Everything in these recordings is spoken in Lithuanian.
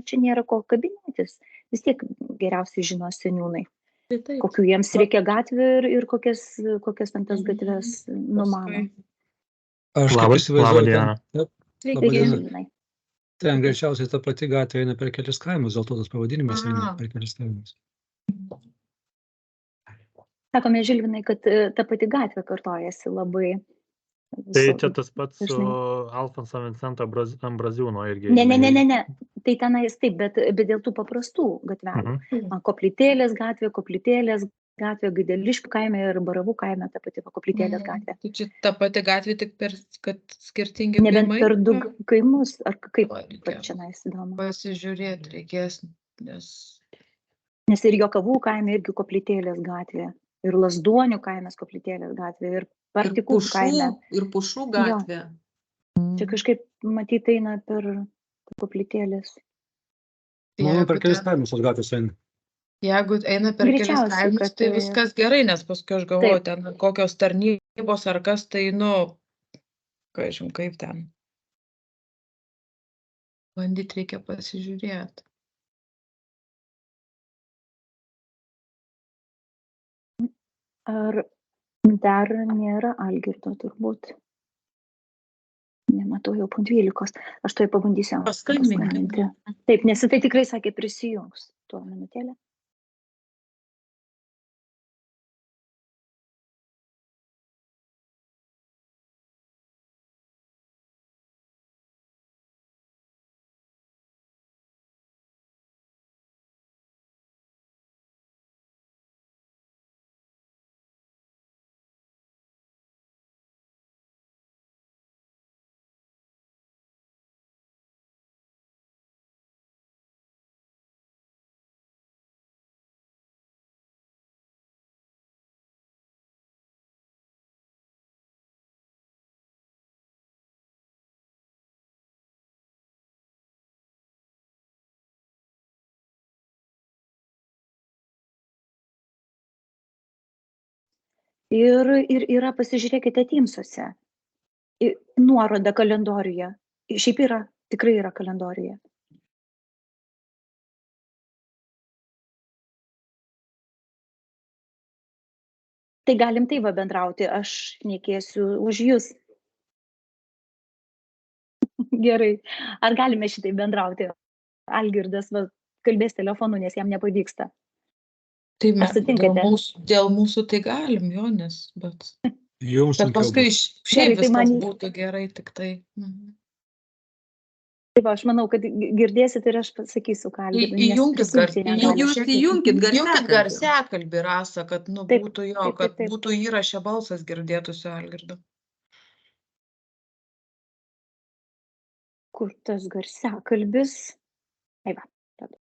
čia nėra ko kabinėtis. Vis tiek geriausiai žino seniūnai, Taip. kokių jiems reikia gatvių ir kokias ten tas gatves numano. Aš kaip Labą įsivaizduoju, dieną. Labai Taigi, diena. Žilvinai. Ten greičiausiai ta pati gatvė eina per kelias kaimus, dėl to tas pavadinimas eina Aha. per kelias kaimus. Sakome, Žilvinai, kad ta pati gatvė kartojasi labai. Tai čia tas pats su Alfonso Vincento Ambraziūno irgi. Ne. Tai tenais taip, bet dėl tų paprastų gatvelių. Koplytėlės gatvė, Gaideliškių kaime ir Baravų kaime ta pati Koplytėlės gatvė. Tai čia ta pati gatvė, tik kad skirtingi Nebent kaimai? per du kaimus, ar kaip Reikia čia įdomu. pasižiūrėti reikės, Nes ir Jokavų kaime irgi Koplytėlės gatvė, ir Lazduonių kaimės Koplytėlės gatvė, ir Partikų kaime. Ir Pušų gatvė. Čia kažkaip matyti eina per Koplytėlės. Manau, per kelias kaimus tos gatvės eina. Jeigu eina per kelis Greičiausiai, kaimus, kad tai tai- viskas gerai, nes paskui aš galvoju, ten kokios tarnybos ar kas, tai, kažin kaip ten. Bandyt reikia pasižiūrėti. Ar dar nėra Algirdo turbūt? Nematau jau po 12. Aš to pabandysiu paskambinti. Taip, nes tai tikrai sakė prisijungs. Tuo minutėlę. Ir yra, pasižiūrėkite Teamsuose. Nuoroda kalendoriuje. Šiaip yra, tikrai yra kalendoriuje. Tai galim taip bendrauti, aš šnekėsiu už jūs. Gerai. Ar galime šitai bendrauti? Algirdas kalbės telefonu, nes jam nepavyksta. Tai sutinkate? dėl mūsų tai galim, jo, bet Jums sunkiau paskui bus. šiaip Gerai, tai man- viskas būtų gerai, tik tai. Taip, aš manau, kad girdėsit ir aš pasakysiu, ką Algirdui. nes Įjunkit prisijungti negali. Jūs įjunkit Įjunkit garsiakalbį. garsiakalbį, Rasa, kad Taip, būtų jo, taip, kad taip. būtų įraše balsas girdėtųsi Algirdo. Kur tas garsiakalbis? Ai va. tada.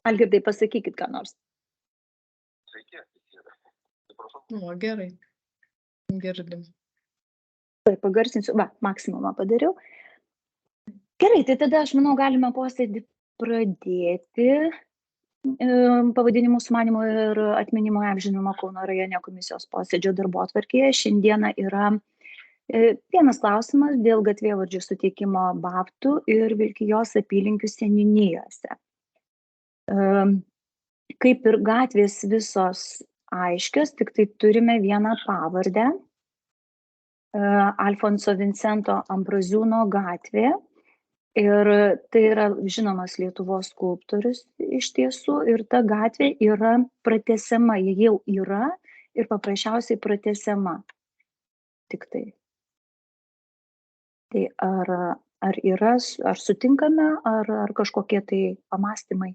Algirdai, pasakykit ką nors. O, gerai. Girdim. Tai pagarsinsiu. Va, maksimumą padariau. Gerai, tai tada aš manau, galime posėdį pradėti. Pavadinimų sumanimo ir atminimo apžinimo Kauno rajone komisijos posėdžio darbotvarkėje. Šiandieną yra vienas klausimas dėl gatvėvardžių suteikimo Babtų ir Vilkijos apylinkių seniūnijose. Kaip ir gatvės visos aiškios, tik tai turime vieną pavardę. Alfonso Vincento Ambraziūno gatvė. Ir tai yra žinomas Lietuvos skulptorius iš tiesų. Ir ta gatvė yra pratęsiama. Ji jau yra ir paprasčiausiai pratęsiama. Tik tai. Tai ar yra, ar sutinkame, ar kažkokie tai pamastymai?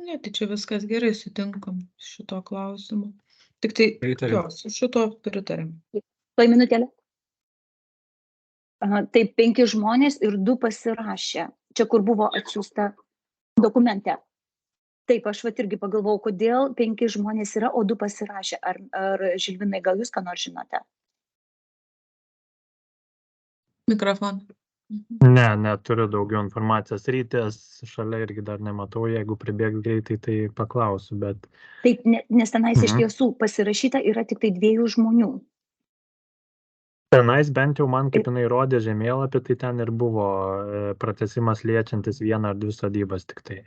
Ne, tai čia viskas gerai, sutinkam šito klausimu. Tik tai, Pritariam. jo, su šito pritarėm. Tuoj minutėlę. Taip, 5 žmonės ir 2 pasirašė. Čia, kur buvo atsiųsta dokumente. Taip, aš irgi pagalvojau, kodėl 5 žmonės yra, o 2 pasirašė. Ar Žilvinai, gal jūs ką nors žinote? Mikrofoną. Ne, neturiu daugiau informacijos. Rytės šalia irgi dar nematau, jeigu pribėgs greitai, tai paklausiu, bet... Taip, nes tenais iš tiesų pasirašyta yra tik tai 2 žmonių. Tenais bent jau man, kaip jinai rodė žemėlapį, tai ten ir buvo pratęsimas liečiantis vieną ar dvi sodybas tik tai.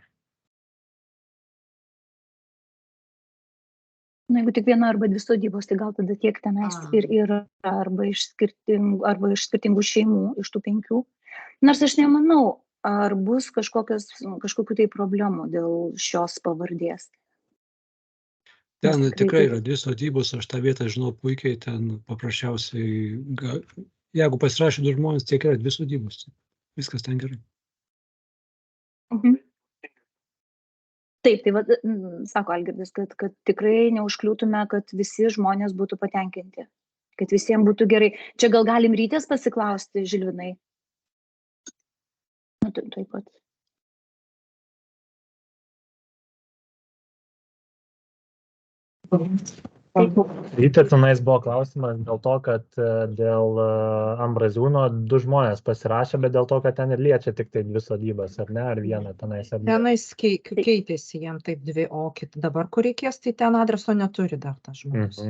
Na, jeigu tik viena arba dvi sodybos, tai gal tada tiek tenais ir yra arba iš skirtingų šeimų, iš tų 5. Nors aš nemanau, ar bus kažkokių tai problemų dėl šios pavardės. Ten Nes tikrai yra 2 sodybos, aš tą vietą žinau puikiai, ten paprasčiausiai, jeigu pasirašė 2 žmonės, tiek yra 2 sodybos. Viskas ten gerai. Taip, tai sako Algirdas, kad tikrai neužkliūtume, kad visi žmonės būtų patenkinti, kad visiems būtų gerai. Čia gal galim Rytės pasiklausti, Žilvinai? Nu, taip pat. Ryte tenais buvo klausimas dėl to, kad dėl Ambraziūno 2 žmonės pasirašė, bet dėl to, kad ten ir liečia tik tai 2 sodybas, ar ne, ar vieną tenais. Tenais keitėsi jam taip 2, o dabar, kur reikės, tai ten adreso neturi dar tas žmogus.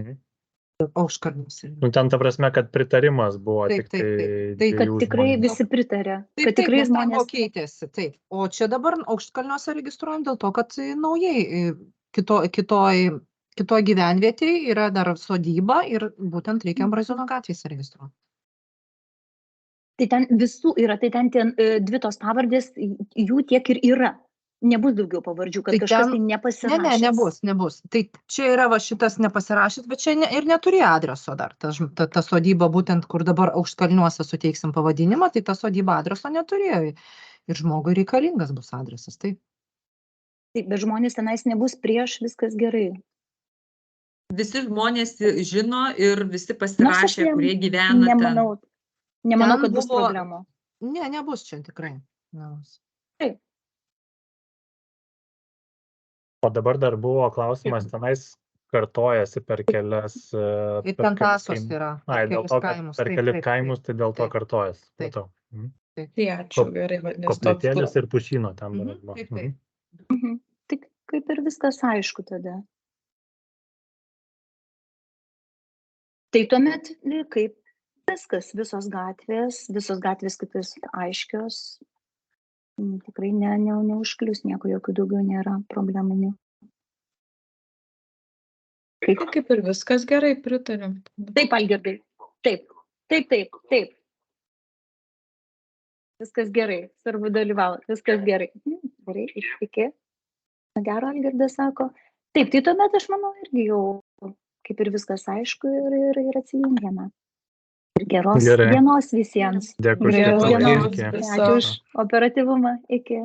Auškalnis. Nu, ten ta prasme, kad pritarimas buvo tik tai. Tai, kad tikrai visi pritarė. Kad tikrai žmonės keitėsi, taip. O čia dabar Auškalniuose registruojam dėl to, kad naujai kitoj gyvenvietėje yra dar sodyba ir būtent reikia Ambraziūno gatvėse registruoti. Tai ten visų yra, tai ten 2 tos pavardės, jų tiek ir yra. Nebus daugiau pavardžių, kad kažkas tai nepasirašys. Ne, nebus. Tai čia yra va šitas nepasirašys, bet čia ir neturėjo adreso dar. Ta sodyba būtent, kur dabar Auškalniuose suteiksim pavadinimą, tai ta sodyba adreso neturėjo. Ir žmogui reikalingas bus adresas. Taip, bet žmonės tenais nebus prieš, viskas gerai. Visi žmonės žino ir visi pasirašė, kurie gyvena ten. Nemanau, kad bus problemų. Ne, nebus čia tikrai. Taip. O dabar dar buvo klausimas, tenais kartojasi per kelias... Ir ten tasos yra. Dėl to, kad per kelias kaimus, tai dėl to kartojas. Taip. Tai ačiū, gerai. Koplytėlis ir Pušyno ten buvo. Tik kaip ir viskas aišku tada. Tai tuomet, kaip viskas, visos gatvės kaip ir aiškios, tikrai neužklius nieko, jokių daugiau nėra problemų. Kaip ir viskas gerai, pritariam. Taip, Algirdai, taip. Viskas gerai, svarbu dalyvauti, viskas gerai. Gerai, iki. Gero, Algirdas sako. Taip, tai tuomet aš manau irgi jau kaip ir viskas aišku ir atsijungiame. Ir geros dienos visiems. Dėkui. Ačiū už operatyvumą. Iki.